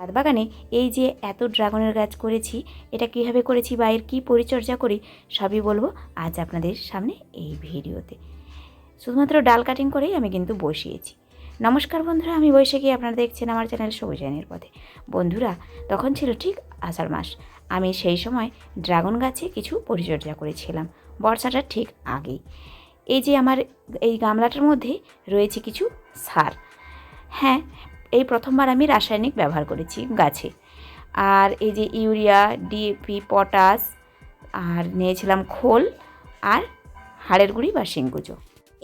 ছাদ বাগানে এই যে এত ড্রাগনের গাছ করেছি, এটা কীভাবে করেছি বা এর কী পরিচর্যা করি সবই বলবো আজ আপনাদের সামনে এই ভিডিওতে। শুধুমাত্র ডাল কাটিং করেই আমি কিন্তু বসিয়েছি। নমস্কার বন্ধুরা, আমি বৈশাখী, আপনারা দেখছেন আমার চ্যানেল সবুজ আইনের পথে। বন্ধুরা, তখন ছিল ঠিক আষাঢ় মাস। আমি সেই সময় ড্রাগন গাছে কিছু পরিচর্যা করেছিলাম, বর্ষাটার ঠিক আগেই। এই যে আমার এই গামলাটার মধ্যে রয়েছে কিছু সার। হ্যাঁ, এই প্রথমবার আমি রাসায়নিক ব্যবহার করেছি গাছে। আর এই যে ইউরিয়া, ডিএপি, পটাশ, আর নিয়েছিলাম খোল আর হাড়ের গুঁড়ি বা শিংকুচো।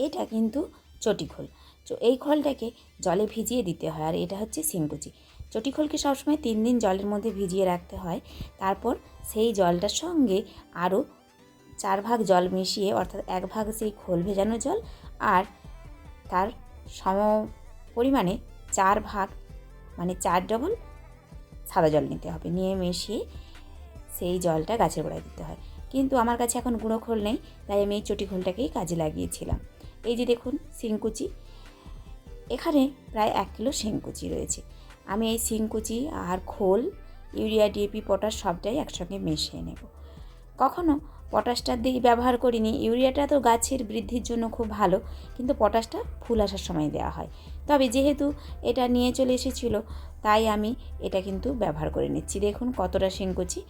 এটা কিন্তু চটি খোল। এই খোলটাকে জলে ভিজিয়ে দিতে হয়, আর এটা হচ্ছে শিংকুচি। চটি খোলকে সবসময় 3 দিন জলের মধ্যে ভিজিয়ে রাখতে হয়। তারপর সেই জলটার সঙ্গে আরও 4 ভাগ জল মিশিয়ে, অর্থাৎ 1 ভাগ সেই খোল ভেজানো জল আর তার সম পরিমাণে 4 ভাগ মানে 4 ডবল সাদা জল নিতে হবে, নিয়ে মিশিয়ে সেই জলটা গাছের গোড়ায় দিতে হয়। কিন্তু আমার কাছে এখন গুঁড়ো খোল নেই, তাই আমি এই চটি খোলটাকেই কাজে লাগিয়েছিলাম। এই যে দেখুন শিংকুচি, এখানে প্রায় 1 কিলো শিংকুচি রয়েছে। আমি এই শিংকুচি আর খোল, ইউরিয়া, ডিএপি, পটাশ সবটাই একসঙ্গে মিশিয়ে নেব। কখনো পটাশটা দিয়ে ব্যবহার করিনি। ইউরিয়াটা তো গাছের বৃদ্ধির জন্য খুব ভালো, কিন্তু পটাশটা ফুল আসার সময় দেওয়া হয়। তবে যেহেতু এটা নিয়ে চলে এসেছিলো, তাই আমি এটা কিন্তু ব্যবহার করে নিচ্ছি। দেখুন কতটা শিংকুচি।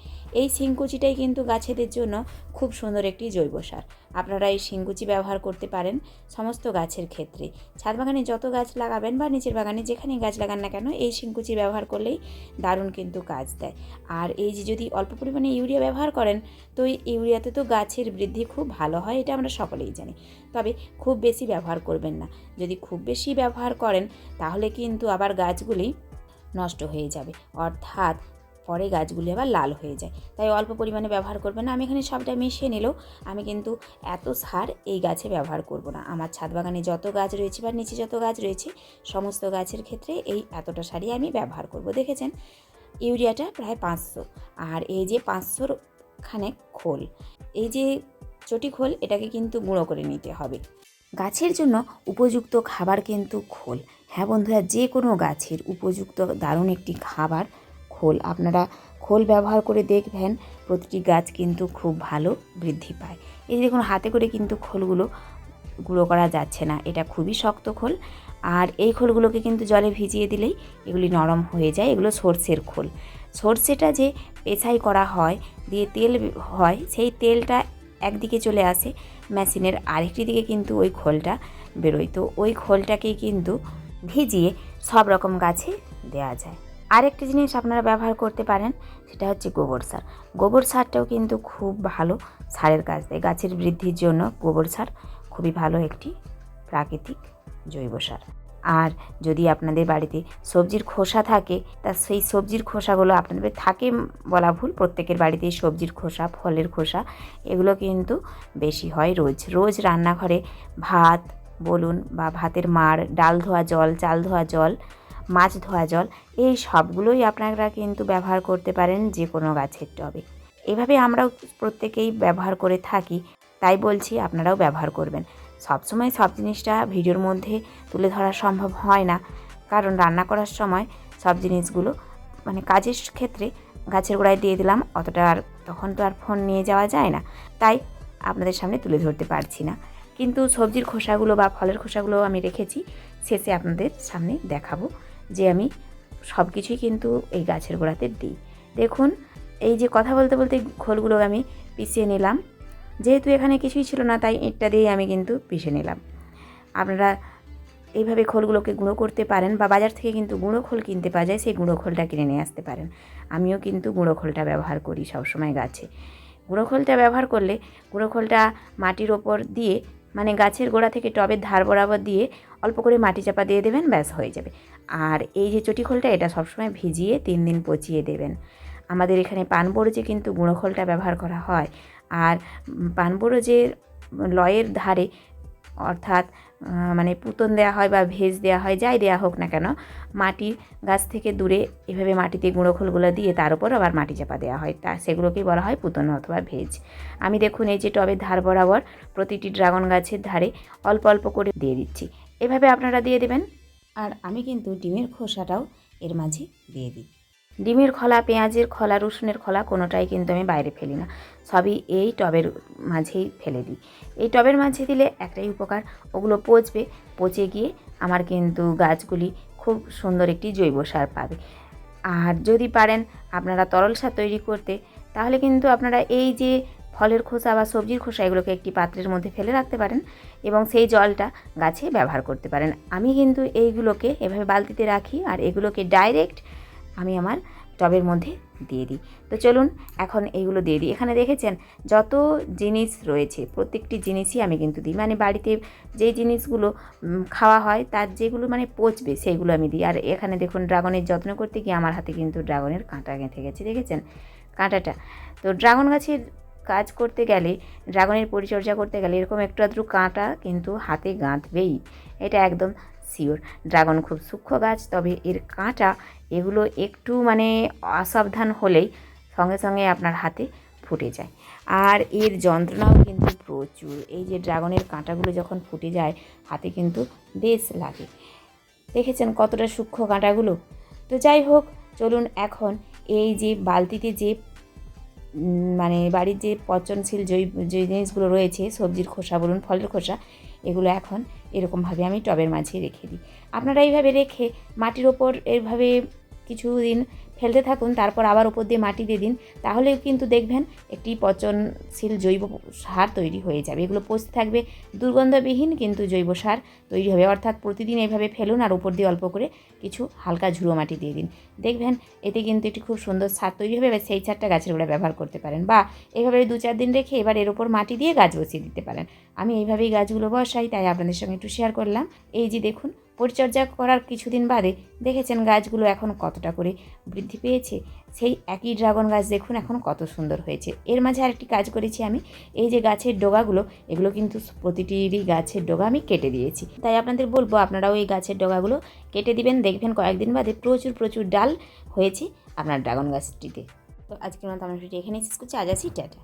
এই শিংকুচিটাই কিন্তু গাছেদের জন্য খুব সুন্দর একটি জৈব সার। আপনারা এই শিংকুচি ব্যবহার করতে পারেন সমস্ত গাছের ক্ষেত্রে। ছাদ বাগানে যত গাছ লাগাবেন বা নিচের বাগানে যেখানেই গাছ লাগান না কেন, এই শিংকুচি ব্যবহার করলেই দারুণ কিন্তু কাজ দেয়। আর এই যে যদি অল্প পরিমাণে ইউরিয়া ব্যবহার করেন, তো এই ইউরিয়াতে তো গাছের বৃদ্ধি খুব ভালো হয়, এটা আমরা সকলেই জানি। তবে খুব বেশি ব্যবহার করবেন না। যদি খুব বেশি ব্যবহার করেন তাহলে কিন্তু আবার গাছগুলি নষ্ট হয়ে যাবে, অর্থাৎ পরে গাছগুলি আবার লাল হয়ে যায়। তাই অল্প পরিমাণে ব্যবহার করবেন না। আমি এখানে সবটা মিশিয়ে নিলেও আমি কিন্তু এত সার এই গাছে ব্যবহার করব না। আমার ছাদ বাগানে যত গাছ রয়েছে বা নিচে যত গাছ রয়েছে, সমস্ত গাছের ক্ষেত্রে এই এতটা সারই আমি ব্যবহার করব। দেখেছেন ইউরিয়াটা প্রায় 500, আর এই যে 500 খানেক খোল, এই যে চটি খোল, এটাকে কিন্তু গুঁড়ো করে নিতে হবে। গাছের জন্য উপযুক্ত খাবার কিন্তু খোল। হ্যাঁ বন্ধুরা, যে কোনো গাছের উপযুক্ত দারুণ একটি খাবার খোল। আপনারা খোল ব্যবহার করে দেখবেন প্রতিটি গাছ কিন্তু খুব ভালো বৃদ্ধি পায়। এই দেখুন হাতে করে কিন্তু খোলগুলো গুঁড়ো করা যাচ্ছে না, এটা খুবই শক্ত খোল। আর এই খোলগুলোকে কিন্তু জলে ভিজিয়ে দিলেই এগুলি নরম হয়ে যায়। এগুলো সর্ষের খোল। সর্ষেটা যে পেছাই করা হয়, দিয়ে তেল হয়, সেই তেলটা একদিকে চলে আসে মেশিনের, আরেকটি দিকে কিন্তু ওই খোলটা বেরোয়। তো ওই খোলটাকেই কিন্তু ভিজিয়ে সব রকম গাছে দেওয়া যায়। আরেকটি জিনিস আপনারা ব্যবহার করতে পারেন, সেটা হচ্ছে গোবর সার। গোবর সারটাও কিন্তু খুব ভালো সারের কাজ দেয়। গাছের বৃদ্ধির জন্য গোবর সার খুবই ভালো একটি প্রাকৃতিক জৈব সার। আর যদি আপনাদের বাড়িতে সবজির খোসা থাকে, তা সেই সবজির খোসাগুলো আপনাদের থাকে বলা ভুল, প্রত্যেকের বাড়িতেই সবজির খোসা, ফলের খোসা, এগুলো কিন্তু বেশি হয়। রোজ রোজ রান্নাঘরে ভাত বলুন বা ভাতের মাড়, ডাল ধোয়া জল, চাল ধোয়া জল, মাছ ধোয়া জল, এই সবগুলোই আপনারা কিন্তু ব্যবহার করতে পারেন যে কোনো গাছের টবে। এভাবে আমরাও প্রত্যেকেই ব্যবহার করে থাকি, তাই বলছি আপনারাও ব্যবহার করবেন। সবসময় সব জিনিসটা ভিডিওর মধ্যে তুলে ধরা সম্ভব হয় না, কারণ রান্না করার সময় সব জিনিসগুলো মানে কাজের ক্ষেত্রে গাছের গোড়ায় দিয়ে দিলাম, অতটা আর তখন তো আর ফোন নিয়ে যাওয়া যায় না, তাই আপনাদের সামনে তুলে ধরতে পারছি না। কিন্তু সবজির খোসাগুলো বা ফলের খোসাগুলো আমি রেখেছি, শেষে আপনাদের সামনে দেখাবো যে আমি সব কিছুই কিন্তু এই গাছের গোড়াতে দিই। দেখুন এই যে কথা বলতে বলতে খোলগুলো আমি পিষিয়ে নিলাম। যেহেতু এখানে কিছুই ছিল না, তাই ইঁটটা দিয়েই আমি কিন্তু পিষে নিলাম। আপনারা এইভাবে খোলগুলোকে গুঁড়ো করতে পারেন, বা বাজার থেকে কিন্তু গুঁড়ো খোল কিনতে পাওয়া যায়, সেই গুঁড়ো খোলটা কিনে নিয়ে আসতে পারেন। আমিও কিন্তু গুঁড়ো খোলটা ব্যবহার করি সবসময় গাছে। গুঁড়ো খোলটা ব্যবহার করলে গুঁড়ো খোলটা মাটির ওপর দিয়ে, মানে গাছের গোড়া থেকে টবের ধার বরাবর দিয়ে অল্প করে মাটি চাপা দিয়ে দেবেন, ব্যাস হয়ে যাবে। আর এই যে চটি খোলটা, এটা সবসময় ভিজিয়ে 3 দিন পচিয়ে দেবেন। আমাদের এখানে পানবরজে কিন্তু গুঁড়ো খোলটা ব্যবহার করা হয়। আর পানবরজের লয়ের ধারে, অর্থাৎ মানে পুতন দেওয়া হয় বা ভেজ দেওয়া হয়, যাই দেওয়া হোক না কেন, মাটির গাছ থেকে দূরে এভাবে মাটিতে গুঁড়ো খোলগুলো দিয়ে তার উপর আবার মাটি চাপা দেওয়া হয়, তা সেগুলোকেই বলা হয় পুতন অথবা ভেজ। আমি দেখুন এই যে টবের ধার বরাবর প্রতিটি ড্রাগন গাছের ধারে অল্প অল্প করে দিয়ে দিচ্ছি। এভাবে আপনারা দিয়ে দেবেন। আর আমি কিন্তু ডিমের খোসাটাও এর মাঝে দিয়ে দিই। ডিমের খোলা, পেঁয়াজের খোলা, রসুনের খোলা কোনোটাই কিন্তু আমি বাইরে ফেলি না, সবই এই টবের মাঝেই ফেলে দিই। এই টবের মাঝে দিলে একটাই উপকার, ওগুলো পচবে, পচে গিয়ে আমার কিন্তু গাছগুলি খুব সুন্দর একটি জৈব সার পাবে। আর যদি পারেন আপনারা তরল সার তৈরি করতে, তাহলে কিন্তু আপনারা এই যে ফলের খোসা বা সবজির খোসা এগুলোকে একটি পাত্রের মধ্যে ফেলে রাখতে পারেন এবং সেই জলটা গাছে ব্যবহার করতে পারেন। আমি কিন্তু এইগুলোকে এভাবে বালতিতে রাখি আর এগুলোকে ডাইরেক্ট আমি আমার টবের মধ্যে দিয়ে দিই। তো চলুন এখন এইগুলো দিয়ে দিই। এখানে দেখেছেন যত জিনিস রয়েছে প্রত্যেকটি জিনিসই আমি কিন্তু দিই, মানে বাড়িতে যে জিনিসগুলো খাওয়া হয় তার যেগুলো মানে পচবে সেইগুলো আমি দিই। আর এখানে দেখুন ড্রাগনের যত্ন করতে গিয়ে আমার হাতে কিন্তু ড্রাগনের কাঁটা গেঁথে গেছে, দেখেছেন কাঁটাটা। তো ড্রাগন গাছের কাজ করতে গেলে, ড্রাগনের পরিচর্যা করতে গেলে এরকম একটু আধটু কাঁটা কিন্তু হাতে গাঁথবেই, এটা একদম শিওর। ড্রাগন খুব সূক্ষ্ম গাছ, তবে এর কাঁটা এগুলো একটু মানে অসাবধান হলেই সঙ্গে সঙ্গে আপনার হাতে ফুটে যায়। আর এর যন্ত্রণাও কিন্তু প্রচুর। এই যে ড্রাগনের কাঁটাগুলো যখন ফুটে যায় হাতে কিন্তু বেশ লাগে, দেখেছেন কতটা সূক্ষ্ম কাঁটাগুলো। তো যাই হোক, চলুন এখন এই যে বালতিতে যে মানে বাড়ির যে পচনশীল যে জিনিসগুলো রয়েছে, সবজির খোসা বলুন, ফলের খোসা, এগুলো এখন এরকমভাবে আমি টবের মাঝে রেখে দিই। আপনারা এইভাবে রেখে মাটির ওপর এইভাবে কিছুদিন ফেলতে থাকুন, তারপর আবার ওপর দিয়ে মাটি দিয়ে দিন, তাহলে কিন্তু দেখবেন একটি পচনশীল জৈব সার তৈরি হয়ে যাবে। এগুলো পচতে থাকবে, দুর্গন্ধবিহীন কিন্তু জৈব সার তৈরি হবে। অর্থাৎ প্রতিদিন এইভাবে ফেলুন আর উপর দিয়ে অল্প করে কিছু হালকা ঝুড়ো মাটি দিয়ে দিন, দেখবেন এতে কিন্তু একটি খুব সুন্দর সার তৈরি হবে। এবার সেই সারটা গাছের গোড়ায় ব্যবহার করতে পারেন, বা এভাবে 2-4 দিন রেখে এবার এর ওপর মাটি দিয়ে গাছ বসিয়ে দিতে পারেন। আমি এইভাবেই গাছগুলো বসাই, তাই আপনাদের সঙ্গে একটু শেয়ার করলাম। এই যে দেখুন পরিচর্যা করার কিছুদিন বাদে দেখেছেন গাছগুলো এখন কতটা করে বৃদ্ধি পেয়েছে। সেই একই ড্রাগন গাছ দেখুন এখন কত সুন্দর হয়েছে। এর মাঝে আরেকটি কাজ করেছি আমি, এই যে গাছের ডগাগুলো, এগুলো কিন্তু প্রতিটিরই গাছের ডগা আমি কেটে দিয়েছি। তাই আপনাদের বলবো আপনারাও এই গাছের ডগাগুলো কেটে দিবেন, দেখবেন কয়েকদিন বাদে প্রচুর প্রচুর ডাল হয়েছে আপনার ড্রাগন গাছটিতে। তো আজকের মতো আমরা ভিডিও এখানেই শেষ করছি, আজ আসি, টাটা।